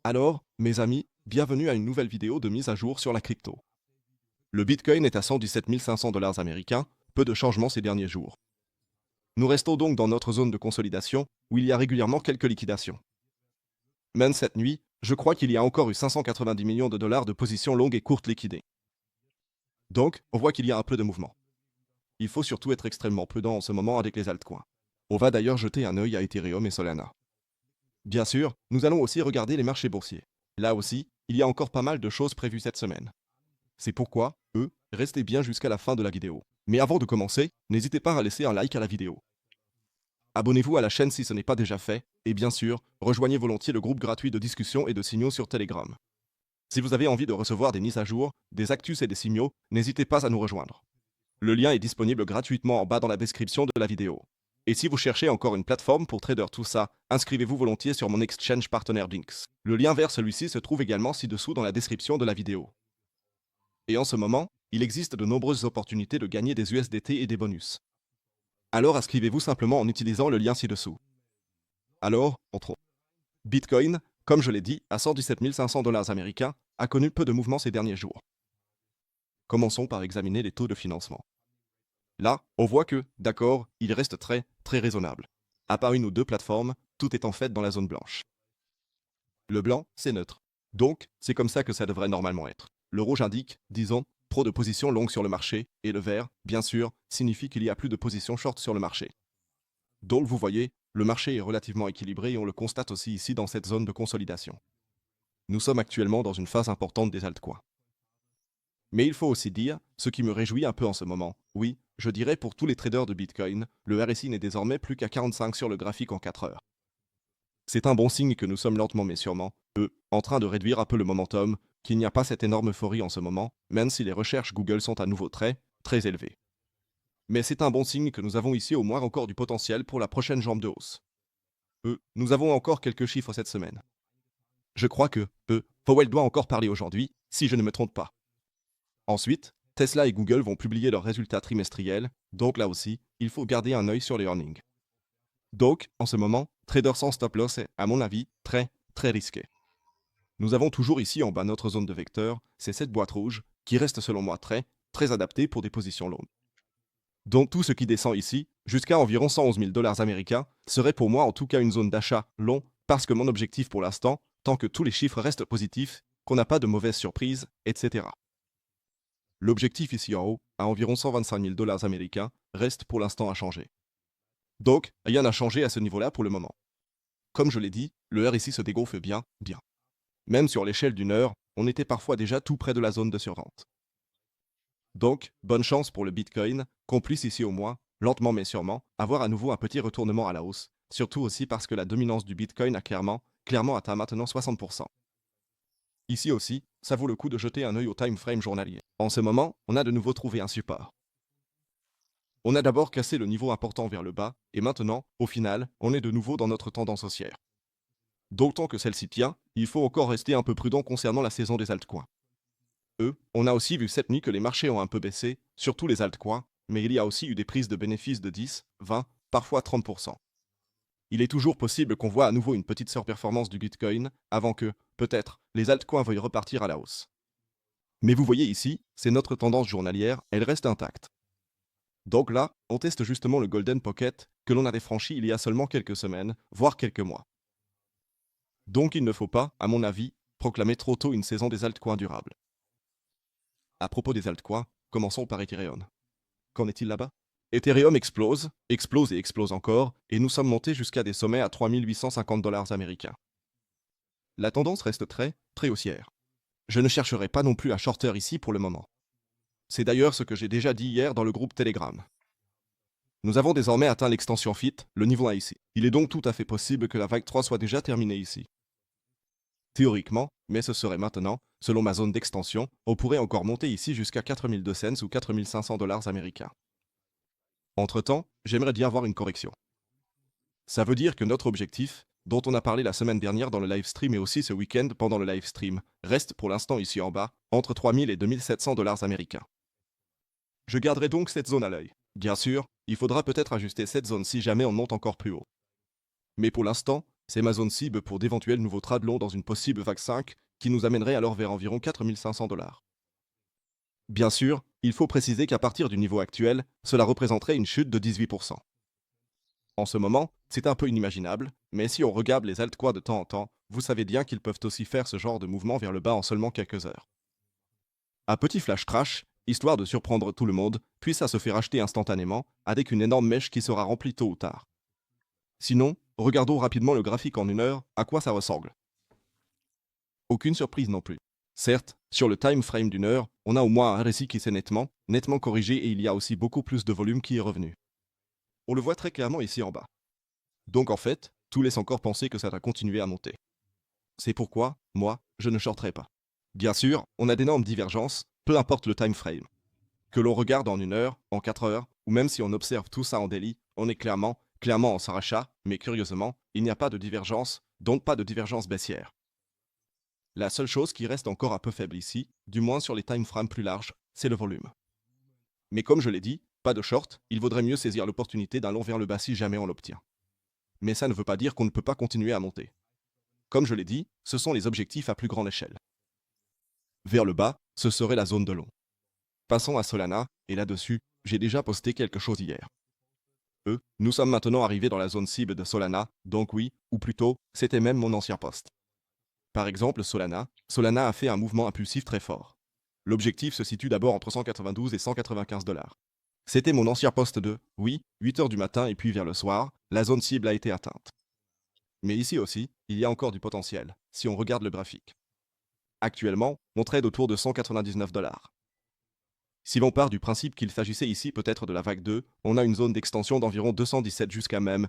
Alors, mes amis, bienvenue à une nouvelle vidéo de mise à jour sur la crypto. Le Bitcoin est à 117 500 dollars américains, peu de changements ces derniers jours. Nous restons donc dans notre zone de consolidation, où il y a régulièrement quelques liquidations. Même cette nuit, je crois qu'il y a encore eu 590 millions de dollars de positions longues et courtes liquidées. Donc, on voit qu'il y a un peu de mouvement. Il faut surtout être extrêmement prudent en ce moment avec les altcoins. On va d'ailleurs jeter un œil à Ethereum et Solana. Bien sûr, nous allons aussi regarder les marchés boursiers. Là aussi, il y a encore pas mal de choses prévues cette semaine. C'est pourquoi, restez bien jusqu'à la fin de la vidéo. Mais avant de commencer, n'hésitez pas à laisser un like à la vidéo. Abonnez-vous à la chaîne si ce n'est pas déjà fait, et bien sûr, rejoignez volontiers le groupe gratuit de discussion et de signaux sur Telegram. Si vous avez envie de recevoir des mises à jour, des actus et des signaux, n'hésitez pas à nous rejoindre. Le lien est disponible gratuitement en bas dans la description de la vidéo. Et si vous cherchez encore une plateforme pour trader tout ça, inscrivez-vous volontiers sur mon exchange partenaire Binx. Le lien vers celui-ci se trouve également ci-dessous dans la description de la vidéo. Et en ce moment, il existe de nombreuses opportunités de gagner des USDT et des bonus. Alors inscrivez-vous simplement en utilisant le lien ci-dessous. Alors, entrons. Bitcoin, comme je l'ai dit, à 117 500 dollars américains, a connu peu de mouvements ces derniers jours. Commençons par examiner les taux de financement. Là, on voit que, d'accord, il reste très raisonnable. À part une ou deux plateformes, tout est en fait dans la zone blanche. Le blanc, c'est neutre. Donc, c'est comme ça que ça devrait normalement être. Le rouge indique, disons, trop de positions longues sur le marché, et le vert, bien sûr, signifie qu'il y a plus de positions short sur le marché. Donc vous voyez, le marché est relativement équilibré et on le constate aussi ici dans cette zone de consolidation. Nous sommes actuellement dans une phase importante des altcoins. Mais il faut aussi dire, ce qui me réjouit un peu en ce moment, oui, je dirais pour tous les traders de Bitcoin, le RSI n'est désormais plus qu'à 45 sur le graphique en 4 heures. C'est un bon signe que nous sommes lentement mais sûrement, en train de réduire un peu le momentum, qu'il n'y a pas cette énorme euphorie en ce moment, même si les recherches Google sont à nouveau très élevées. Mais c'est un bon signe que nous avons ici au moins encore du potentiel pour la prochaine jambe de hausse. Nous avons encore quelques chiffres cette semaine. Je crois que, Powell doit encore parler aujourd'hui, si je ne me trompe pas. Ensuite, Tesla et Google vont publier leurs résultats trimestriels, donc là aussi, il faut garder un œil sur les earnings. Donc, en ce moment, trader sans stop loss est, à mon avis, très risqué. Nous avons toujours ici en bas notre zone de vecteur, c'est cette boîte rouge, qui reste selon moi très adaptée pour des positions longues. Donc tout ce qui descend ici, jusqu'à environ 111 000 dollars américains, serait pour moi en tout cas une zone d'achat long, parce que mon objectif pour l'instant, tant que tous les chiffres restent positifs, qu'on n'a pas de mauvaises surprises, etc. L'objectif ici en haut, à environ 125 000 dollars américains, reste pour l'instant inchangé. Donc, rien n'a changé à ce niveau-là pour le moment. Comme je l'ai dit, le RSI se dégonfle bien. Même sur l'échelle d'une heure, on était parfois déjà tout près de la zone de survente. Donc, bonne chance pour le Bitcoin, qu'on puisse ici au moins, lentement mais sûrement, avoir à nouveau un petit retournement à la hausse, surtout aussi parce que la dominance du Bitcoin a clairement atteint maintenant 60%. Ici aussi, ça vaut le coup de jeter un œil au time frame journalier. En ce moment, on a de nouveau trouvé un support. On a d'abord cassé le niveau important vers le bas, et maintenant, au final, on est de nouveau dans notre tendance haussière. D'autant que celle-ci tient, il faut encore rester un peu prudent concernant la saison des altcoins. On a aussi vu cette nuit que les marchés ont un peu baissé, surtout les altcoins, mais il y a aussi eu des prises de bénéfices de 10, 20, parfois 30%. Il est toujours possible qu'on voit à nouveau une petite surperformance du Bitcoin, avant que, peut-être, les altcoins veuillent repartir à la hausse. Mais vous voyez ici, c'est notre tendance journalière, elle reste intacte. Donc là, on teste justement le Golden Pocket que l'on avait franchi il y a seulement quelques semaines, voire quelques mois. Donc il ne faut pas, à mon avis, proclamer trop tôt une saison des altcoins durables. À propos des altcoins, commençons par Ethereum. Qu'en est-il là-bas? Ethereum explose et explose encore, et nous sommes montés jusqu'à des sommets à 3 850 dollars américains. La tendance reste très haussière. Je ne chercherai pas non plus un shorter ici pour le moment. C'est d'ailleurs ce que j'ai déjà dit hier dans le groupe Telegram. Nous avons désormais atteint l'extension FIT, le niveau 1 ici. Il est donc tout à fait possible que la vague 3 soit déjà terminée ici. Théoriquement, mais ce serait maintenant, selon ma zone d'extension, on pourrait encore monter ici jusqu'à 4200 ou 4500 dollars américains. Entre-temps, j'aimerais bien avoir une correction. Ça veut dire que notre objectif, dont on a parlé la semaine dernière dans le live stream et aussi ce week-end pendant le live stream, reste pour l'instant ici en bas, entre 3000 et 2700 dollars américains. Je garderai donc cette zone à l'œil. Bien sûr, il faudra peut-être ajuster cette zone si jamais on monte encore plus haut. Mais pour l'instant, C'est ma zone cible pour d'éventuels nouveaux trades longs dans une possible vague 5 qui nous amènerait alors vers environ 4 500 $. Bien sûr, il faut préciser qu'à partir du niveau actuel, cela représenterait une chute de 18%. En ce moment, c'est un peu inimaginable, mais si on regarde les altcoins de temps en temps, vous savez bien qu'ils peuvent aussi faire ce genre de mouvement vers le bas en seulement quelques heures. Un petit flash crash, histoire de surprendre tout le monde, puis ça se fait racheter instantanément, avec une énorme mèche qui sera remplie tôt ou tard. Sinon, regardons rapidement le graphique en une heure, à quoi ça ressemble. Aucune surprise non plus. Certes, sur le time frame d'une heure, on a au moins un RSI qui s'est nettement corrigé et il y a aussi beaucoup plus de volume qui est revenu. On le voit très clairement ici en bas. Donc en fait, tout laisse encore penser que ça va continuer à monter. C'est pourquoi, moi, je ne shorterai pas. Bien sûr, on a d'énormes divergences, peu importe le time frame. Que l'on regarde en une heure, en 4 heures, ou même si on observe tout ça en daily, on est clairement en s'arrachat, mais curieusement, il n'y a pas de divergence, donc pas de divergence baissière. La seule chose qui reste encore un peu faible ici, du moins sur les time frames plus larges, c'est le volume. Mais comme je l'ai dit, pas de short, il vaudrait mieux saisir l'opportunité d'un long vers le bas si jamais on l'obtient. Mais ça ne veut pas dire qu'on ne peut pas continuer à monter. Comme je l'ai dit, ce sont les objectifs à plus grande échelle. Vers le bas, ce serait la zone de long. Passons à Solana, et là-dessus, j'ai déjà posté quelque chose hier. Nous sommes maintenant arrivés dans la zone cible de Solana, donc oui, ou plutôt, c'était même mon ancien poste. Par exemple, Solana a fait un mouvement impulsif très fort. L'objectif se situe d'abord entre 192 et 195 $. C'était mon ancien poste de, oui, 8 heures du matin et puis vers le soir, la zone cible a été atteinte. Mais ici aussi, il y a encore du potentiel, si on regarde le graphique. Actuellement, on trade autour de 199 $. Si l'on part du principe qu'il s'agissait ici peut-être de la vague 2, on a une zone d'extension d'environ 217 jusqu'à même,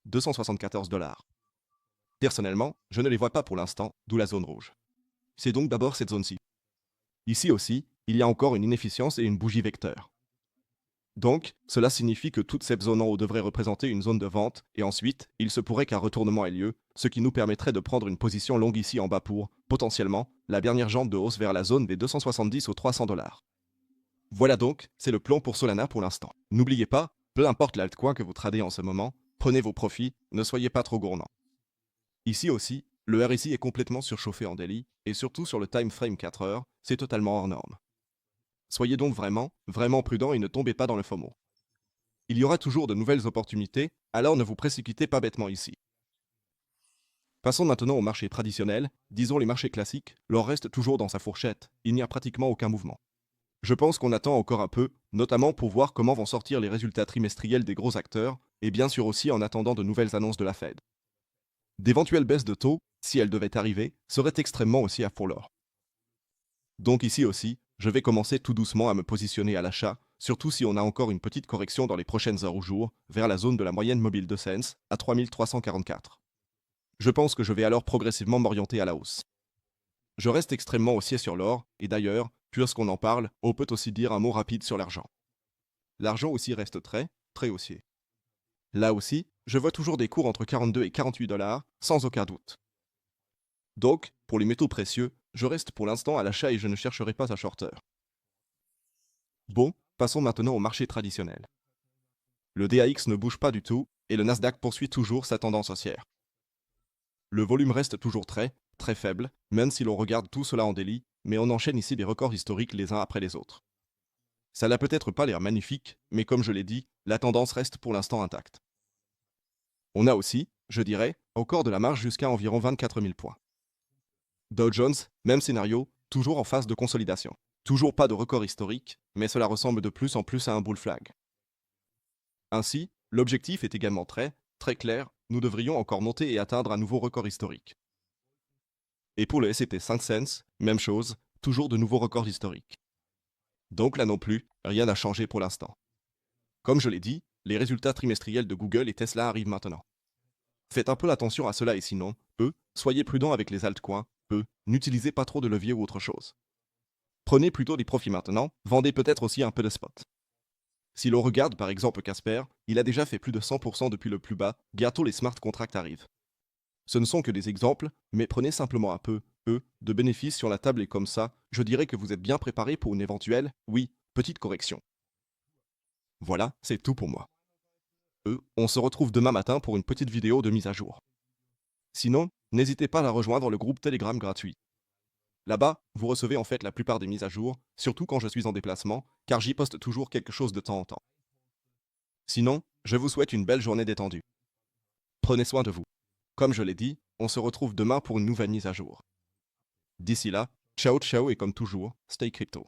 274 $. Personnellement, je ne les vois pas pour l'instant, d'où la zone rouge. C'est donc d'abord cette zone-ci. Ici aussi, il y a encore une inefficience et une bougie vecteur. Donc, cela signifie que toute cette zone en haut devrait représenter une zone de vente, et ensuite, il se pourrait qu'un retournement ait lieu, ce qui nous permettrait de prendre une position longue ici en bas pour, potentiellement, la dernière jambe de hausse vers la zone des 270 aux 300 $. Voilà donc, c'est le plan pour Solana pour l'instant. N'oubliez pas, peu importe l'altcoin que vous tradez en ce moment, prenez vos profits, ne soyez pas trop gourmand. Ici aussi, le RSI est complètement surchauffé en daily, et surtout sur le time frame 4 heures, c'est totalement hors norme. Soyez donc vraiment prudent et ne tombez pas dans le FOMO. Il y aura toujours de nouvelles opportunités, alors ne vous précipitez pas bêtement ici. Passons maintenant au marché traditionnel, disons les marchés classiques, l'or reste toujours dans sa fourchette, il n'y a pratiquement aucun mouvement. Je pense qu'on attend encore un peu, notamment pour voir comment vont sortir les résultats trimestriels des gros acteurs, et bien sûr aussi en attendant de nouvelles annonces de la Fed. D'éventuelles baisses de taux, si elles devaient arriver, seraient extrêmement haussières pour l'or. Donc ici aussi, je vais commencer tout doucement à me positionner à l'achat, surtout si on a encore une petite correction dans les prochaines heures ou jours, vers la zone de la moyenne mobile de Sens, à 3344. Je pense que je vais alors progressivement m'orienter à la hausse. Je reste extrêmement haussier sur l'or, et d'ailleurs, puisqu'on en parle, on peut aussi dire un mot rapide sur l'argent. L'argent aussi reste très haussier. Là aussi, je vois toujours des cours entre 42 et 48 $, sans aucun doute. Donc, pour les métaux précieux, je reste pour l'instant à l'achat et je ne chercherai pas à shorter. Bon, passons maintenant au marché traditionnel. Le DAX ne bouge pas du tout, et le Nasdaq poursuit toujours sa tendance haussière. Le volume reste toujours très faible, même si l'on regarde tout cela en daily, mais on enchaîne ici des records historiques les uns après les autres. Ça n'a peut-être pas l'air magnifique, mais comme je l'ai dit, la tendance reste pour l'instant intacte. On a aussi, je dirais, encore de la marge jusqu'à environ 24 000 points. Dow Jones, même scénario, toujours en phase de consolidation. Toujours pas de record historique, mais cela ressemble de plus en plus à un bull flag. Ainsi, l'objectif est également très clair, nous devrions encore monter et atteindre un nouveau record historique. Et pour le S&P 500, même chose, toujours de nouveaux records historiques. Donc là non plus, rien n'a changé pour l'instant. Comme je l'ai dit, les résultats trimestriels de Google et Tesla arrivent maintenant. Faites un peu attention à cela et sinon, soyez prudent avec les altcoins, n'utilisez pas trop de levier ou autre chose. Prenez plutôt des profits maintenant, vendez peut-être aussi un peu de spot. Si l'on regarde par exemple Casper, il a déjà fait plus de 100% depuis le plus bas, bientôt les smart contracts arrivent. Ce ne sont que des exemples, mais prenez simplement un peu, de bénéfices sur la table et comme ça, je dirais que vous êtes bien préparé pour une éventuelle, petite correction. Voilà, c'est tout pour moi. On se retrouve demain matin pour une petite vidéo de mise à jour. Sinon, n'hésitez pas à la rejoindre le groupe Telegram gratuit. Là-bas, vous recevez en fait la plupart des mises à jour, surtout quand je suis en déplacement, car j'y poste toujours quelque chose de temps en temps. Sinon, je vous souhaite une belle journée détendue. Prenez soin de vous. Comme je l'ai dit, on se retrouve demain pour une nouvelle mise à jour. D'ici là, ciao ciao et comme toujours, stay crypto.